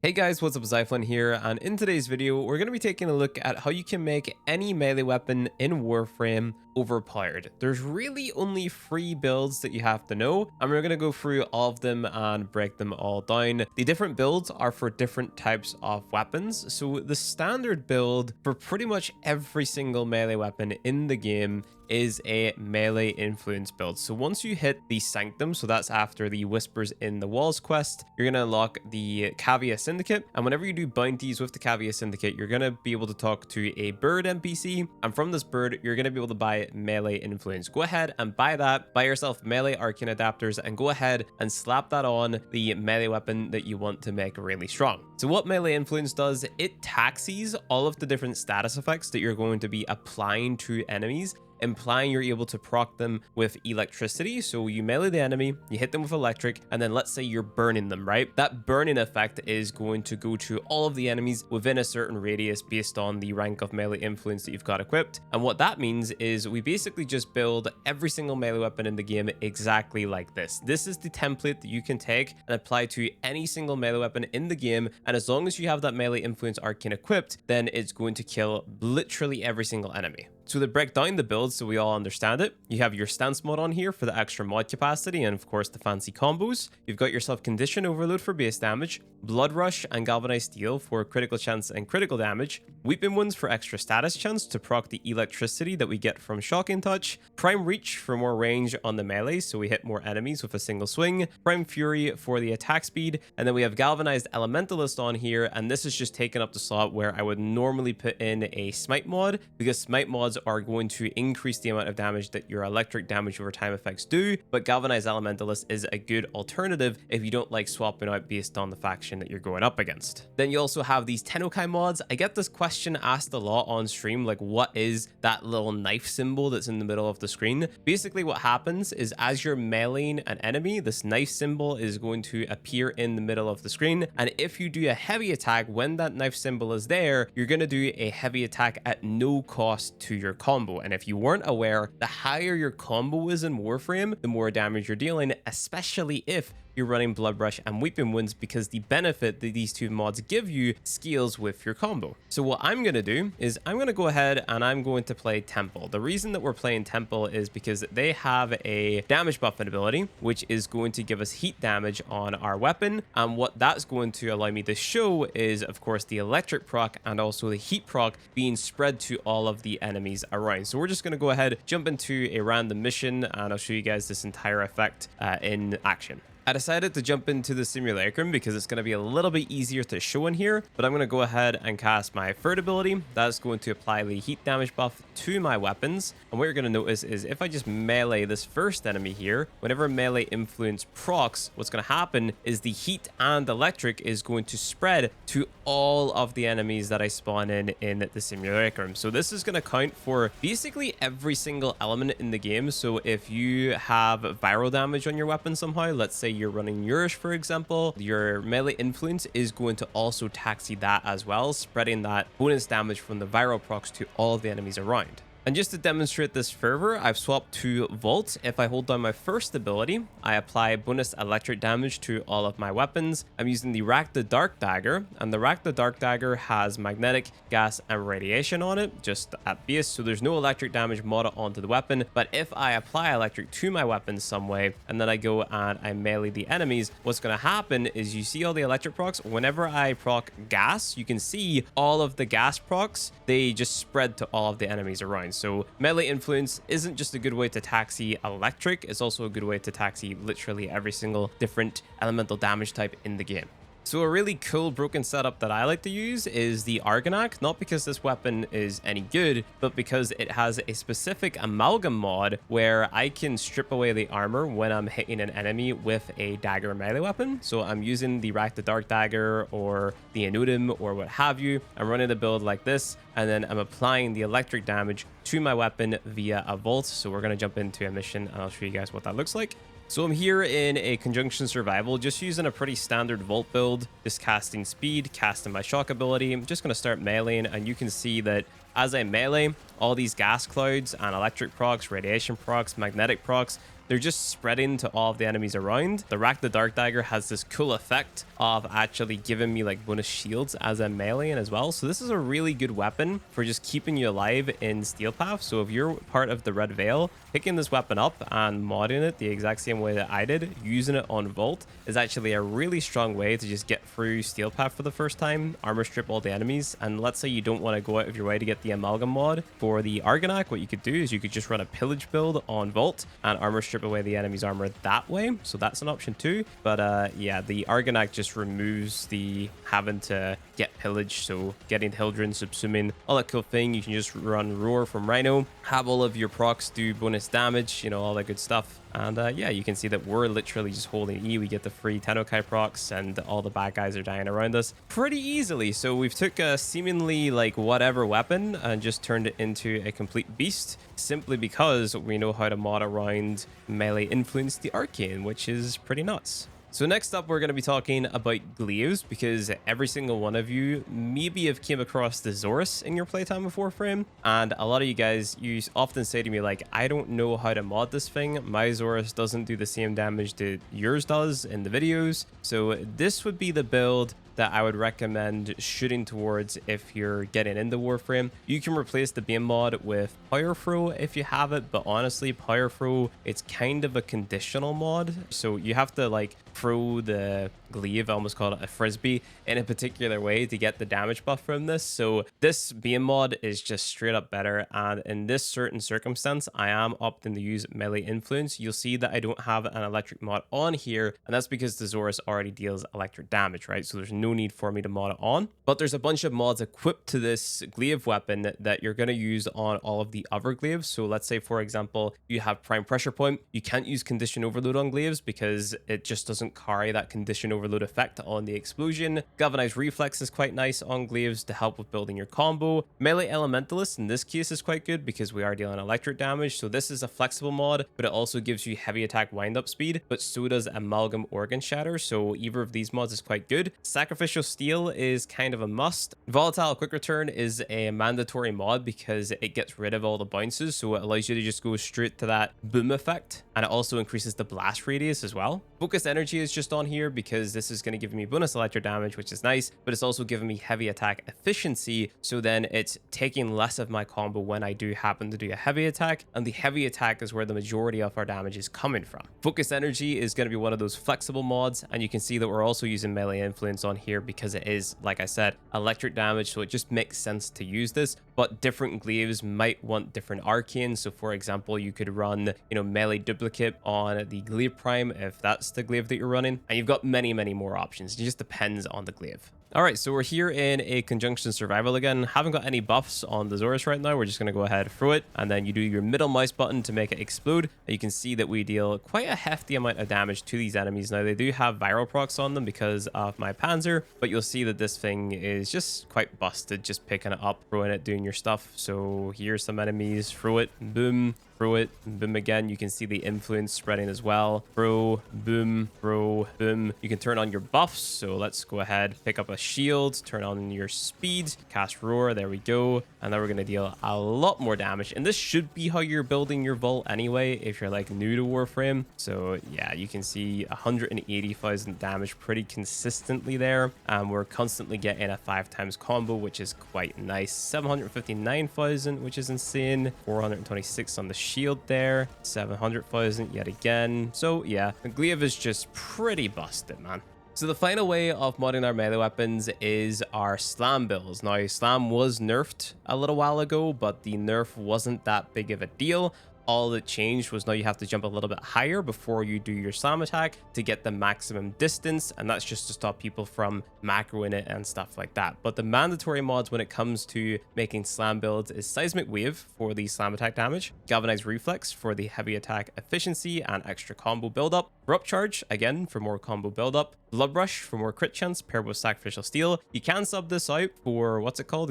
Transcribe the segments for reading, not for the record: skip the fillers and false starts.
Hey guys, what's up? It's iFlynn here, and in today's video, we're going to be taking a look at how you can make any melee weapon in Warframe overpowered. There's really only 3 builds that you have to know, and we're going to go through all of them and break them all down. The different builds are for different types of weapons, so the standard build for pretty much every single melee weapon in the game is a melee influence build. So once you hit the Sanctum, so that's after the Whispers in the Walls quest, you're going to unlock the Cavia Syndicate, and whenever you do bounties with the Cavia Syndicate, you're going to be able to talk to a bird NPC, and from this bird, you're going to be able to buy melee influence. Go ahead and buy that, buy yourself melee arcane adapters, and go ahead and slap that on the melee weapon that you want to make really strong. So what melee influence does, it taxis all of the different status effects that you're going to be applying to enemies, implying you're able to proc them with electricity. So you melee the enemy, you hit them with electric, and then let's say you're burning them, right? That burning effect is going to go to all of the enemies within a certain radius based on the rank of melee influence that you've got equipped. And what that means is we basically just build every single melee weapon in the game exactly like this. This is the template that you can take and apply to any single melee weapon in the game. And as long as you have that melee influence arcane equipped, then it's going to kill literally every single enemy. So to break down the build so we all understand it, you have your stance mod on here for the extra mod capacity and of course the fancy combos. You've got yourself condition overload for base damage, blood rush and galvanized steel for critical chance and critical damage, weeping wounds for extra status chance to proc the electricity that we get from shocking touch, prime reach for more range on the melee so we hit more enemies with a single swing, prime fury for the attack speed, and then we have galvanized elementalist on here, and this is just taking up the slot where I would normally put in a smite mod, because smite mods are going to increase the amount of damage that your electric damage over time effects do, but galvanized elementalist is a good alternative if you don't like swapping out based on the faction that you're going up against. Then you also have these Tennokai mods. I get this question asked a lot on stream, like what is that little knife symbol that's in the middle of the screen? Basically what happens is as you're meleeing an enemy, this knife symbol is going to appear in the middle of the screen, and if you do a heavy attack when that knife symbol is there, you're going to do a heavy attack at no cost to your combo. And if you weren't aware, the higher your combo is in Warframe, the more damage you're dealing, especially if you're running blood rush and weeping wounds, because the benefit that these two mods give you scales with your combo. So what I'm going to do is I'm going to go ahead and I'm going to play Temple. The reason that we're playing Temple is because they have a damage buff ability, which is going to give us heat damage on our weapon. And what that's going to allow me to show is, of course, the electric proc and also the heat proc being spread to all of the enemies around. So we're just going to go ahead, jump into a random mission, and I'll show you guys this entire effect in action. I decided to jump into the simulacrum because it's going to be a little bit easier to show in here, but I'm going to go ahead and cast my third ability. That's going to apply the heat damage buff to my weapons. And what you're going to notice is if I just melee this first enemy here, whenever melee influence procs, what's going to happen is the heat and electric is going to spread to all of the enemies that I spawn in the simulacrum. So this is going to count for basically every single element in the game. So if you have viral damage on your weapon somehow, let's say you're running Nourish, for example, your melee influence is going to also taxi that as well, spreading that bonus damage from the viral procs to all of the enemies around. And just to demonstrate this further, I've swapped to Vault. If I hold down my first ability, I apply bonus electric damage to all of my weapons. I'm using the Rack the Dark Dagger, and the Rack the Dark Dagger has magnetic, gas, and radiation on it, just at base, so there's no electric damage modded onto the weapon. But if I apply electric to my weapon some way, and then I go and I melee the enemies, what's going to happen is you see all the electric procs. Whenever I proc gas, you can see all of the gas procs, they just spread to all of the enemies around. So melee influence isn't just a good way to taxi electric, it's also a good way to taxi literally every single different elemental damage type in the game. So a really cool broken setup that I like to use is the Argonac, not because this weapon is any good, but because it has a specific amalgam mod where I can strip away the armor when I'm hitting an enemy with a dagger melee weapon. So I'm using the Rack the Dark Dagger or the Anudum or what have you. I'm running the build like this, and then I'm applying the electric damage to my weapon via a Vault. So we're going to jump into a mission and I'll show you guys what that looks like. So I'm here in a Conjunction Survival, just using a pretty standard Vault build, just casting speed, casting my shock ability. I'm just going to start meleeing, and you can see that as I melee, all these gas clouds and electric procs, radiation procs, magnetic procs, they're just spreading to all of the enemies around. The Rack the Dark Dagger has this cool effect of actually giving me like bonus shields as a melee as well. So this is a really good weapon for just keeping you alive in Steel Path. So if you're part of the Red Veil, picking this weapon up and modding it the exact same way that I did, using it on Vault, is actually a really strong way to just get through Steel Path for the first time, armor strip all the enemies. And let's say you don't want to go out of your way to get the Amalgam mod for the Argonac, what you could do is you could just run a pillage build on Vault and armor strip away the enemy's armor that way. So that's an option too. But yeah, the Argonac just removes the having to get pillage, so getting Hildren, subsuming, all that cool thing. You can just run Roar from Rhino, have all of your procs do bonus damage, you know, all that good stuff. And yeah, you can see that we're literally just holding E. We get the free Tennokai procs, and all the bad guys are dying around us pretty easily. So we've took a seemingly like whatever weapon and just turned it into a complete beast, simply because we know how to mod around melee influence the arcane, which is pretty nuts. So next up, we're going to be talking about glaives, because every single one of you maybe have came across the Zorus in your playtime of Warframe. And a lot of you guys, you often say to me like, I don't know how to mod this thing. My Zorus doesn't do the same damage that yours does in the videos. So this would be the build that I would recommend shooting towards if you're getting into Warframe. You can replace the beam mod with Power Throw if you have it, but honestly, Power Throw, it's kind of a conditional mod. So you have to like throw the glaive, I almost call it a frisbee, in a particular way to get the damage buff from this. So this beam mod is just straight up better. And in this certain circumstance, I am opting to use melee influence. You'll see that I don't have an electric mod on here, and that's because the Zorus already deals electric damage, right? So there's no need for me to mod it on. But there's a bunch of mods equipped to this glaive weapon that you're going to use on all of the other glaives. So let's say, for example, you have prime pressure point. You can't use condition overload on glaives because it just doesn't carry that condition overload effect on the explosion. Galvanized reflex is quite nice on glaives to help with building your combo. Melee elementalist in this case is quite good because we are dealing electric damage. So this is a flexible mod, but it also gives you heavy attack wind up speed, but so does amalgam organ shatter. So either of these mods is quite good. Sacrificial steel is kind of a must. Volatile quick return is a mandatory mod because it gets rid of all the bounces, so it allows you to just go straight to that boom effect, and it also increases the blast radius as well. Focus energy is just on here because this is going to give me bonus electro damage, which is nice, but it's also giving me heavy attack efficiency, so then it's taking less of my combo when I do happen to do a heavy attack, and the heavy attack is where the majority of our damage is coming from. Focus energy is going to be one of those flexible mods, and you can see that we're also using melee influence on here because it is, like I said, electric damage, so it just makes sense to use this. But different glaives might want different arcanes. So for example, you could run, you know, melee duplicate on the glaive prime if that's the glaive that you're running, and you've got many more options. It just depends on the glaive. All right, so we're here in a conjunction survival again. Haven't got any buffs on the Zorus right now. We're just going to go ahead and throw it, and then you do your middle mouse button to make it explode. And you can see that we deal quite a hefty amount of damage to these enemies. Now, they do have viral procs on them because of my Panzer, but you'll see that this thing is just quite busted, just picking it up, throwing it, doing your stuff. So here's some enemies. Throw it, boom. Throw it, boom again. You can see the influence spreading as well. Throw, boom, boom. You can turn on your buffs. So let's go ahead, pick up a shield, turn on your speed, cast roar. There we go. And then we're going to deal a lot more damage. And this should be how you're building your vault anyway, if you're like new to Warframe. So yeah, you can see 180,000 damage pretty consistently there. And we're constantly getting a 5x combo, which is quite nice. 759,000, which is insane. 426 on the shield there, 700,000 yet again. So yeah, the glaive is just pretty busted, man. So the final way of modding our melee weapons is our slam builds. Now, slam was nerfed a little while ago, but the nerf wasn't that big of a deal. All that changed was now you have to jump a little bit higher before you do your slam attack to get the maximum distance, and that's just to stop people from macroing it and stuff like that. But the mandatory mods when it comes to making slam builds is Seismic Wave for the slam attack damage, Galvanized Reflex for the heavy attack efficiency and extra combo buildup, Corrupt Charge, again, for more combo buildup, Blood Rush for more crit chance paired with Sacrificial Steel. You can sub this out for,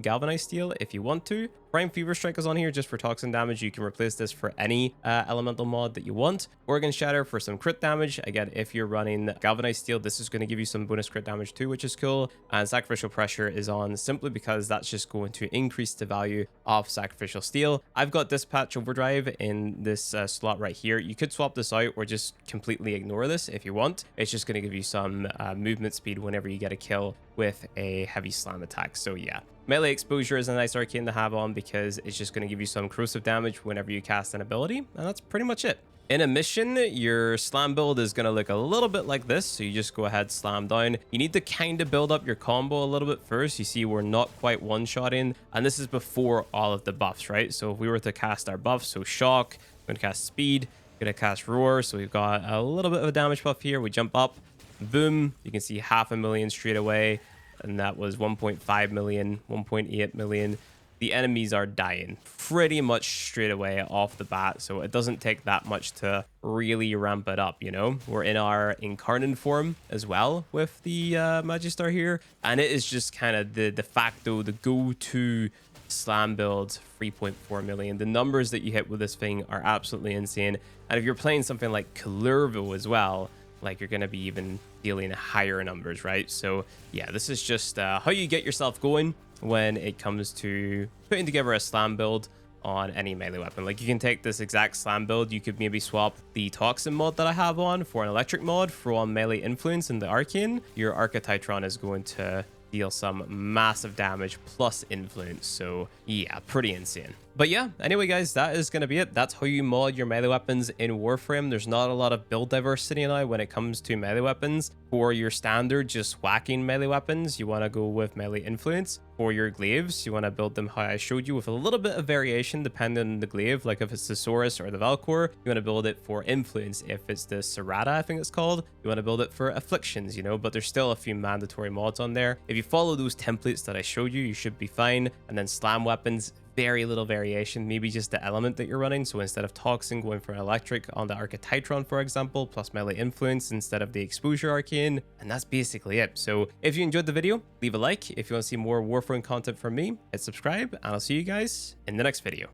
Galvanized Steel if you want to. Prime Fever Strike is on here just for toxin damage. You can replace this for any any elemental mod that you want. Organ Shatter for some crit damage. Again, if you're running Galvanized Steel, this is going to give you some bonus crit damage too, which is cool. And Sacrificial Pressure is on simply because that's just going to increase the value of Sacrificial Steel. I've got Dispatch Overdrive in this slot right here. You could swap this out or just completely ignore this if you want. It's just going to give you some movement speed whenever you get a kill with a heavy slam attack. So yeah, melee exposure is a nice arcane to have on because it's just going to give you some corrosive damage whenever you cast an ability, and that's pretty much it. In a mission, your slam build is going to look a little bit like this. So you just go ahead, slam down. You need to kind of build up your combo a little bit first. You see, we're not quite one-shotting, and this is before all of the buffs, right? So if we were to cast our buffs, so shock, we're going to cast speed, we're going to cast roar. So we've got a little bit of a damage buff here. We jump up, boom, you can see 500,000 straight away. And that was 1.5 million, 1.8 million. The enemies are dying pretty much straight away off the bat, so it doesn't take that much to really ramp it up, you know? We're in our Incarnate form as well with the Magistar here, and it is just kind of the de facto, the go-to slam build, 3.4 million. The numbers that you hit with this thing are absolutely insane, and if you're playing something like Kalervo as well, like you're going to be even dealing higher numbers, right? So yeah, this is just how you get yourself going when it comes to putting together a slam build on any melee weapon. Like you can take this exact slam build, you could maybe swap the Toxin mod that I have on for an electric mod, throw on melee influence in the arcane. Your Archititron is going to deal some massive damage plus influence. So yeah, pretty insane. But yeah, anyway guys, that is going to be it. That's how you mod your melee weapons in Warframe. There's not a lot of build diversity now when it comes to melee weapons. For your standard just whacking melee weapons, you want to go with melee influence. For your glaives, you want to build them how I showed you, with a little bit of variation depending on the glaive. Like if it's the Saurus or the Valkor, you want to build it for influence. If it's the Serata, I think it's called, you want to build it for afflictions, you know, but there's still a few mandatory mods on there. If you follow those templates that I showed you, you should be fine. And then slam weapons, very little variation, maybe just the element that you're running. So instead of Toxin, going for an electric on the Archititron, for example, plus melee influence instead of the exposure arcane. And that's basically it. So if you enjoyed the video, leave a like. If you want to see more Warframe content from me, hit subscribe, and I'll see you guys in the next video.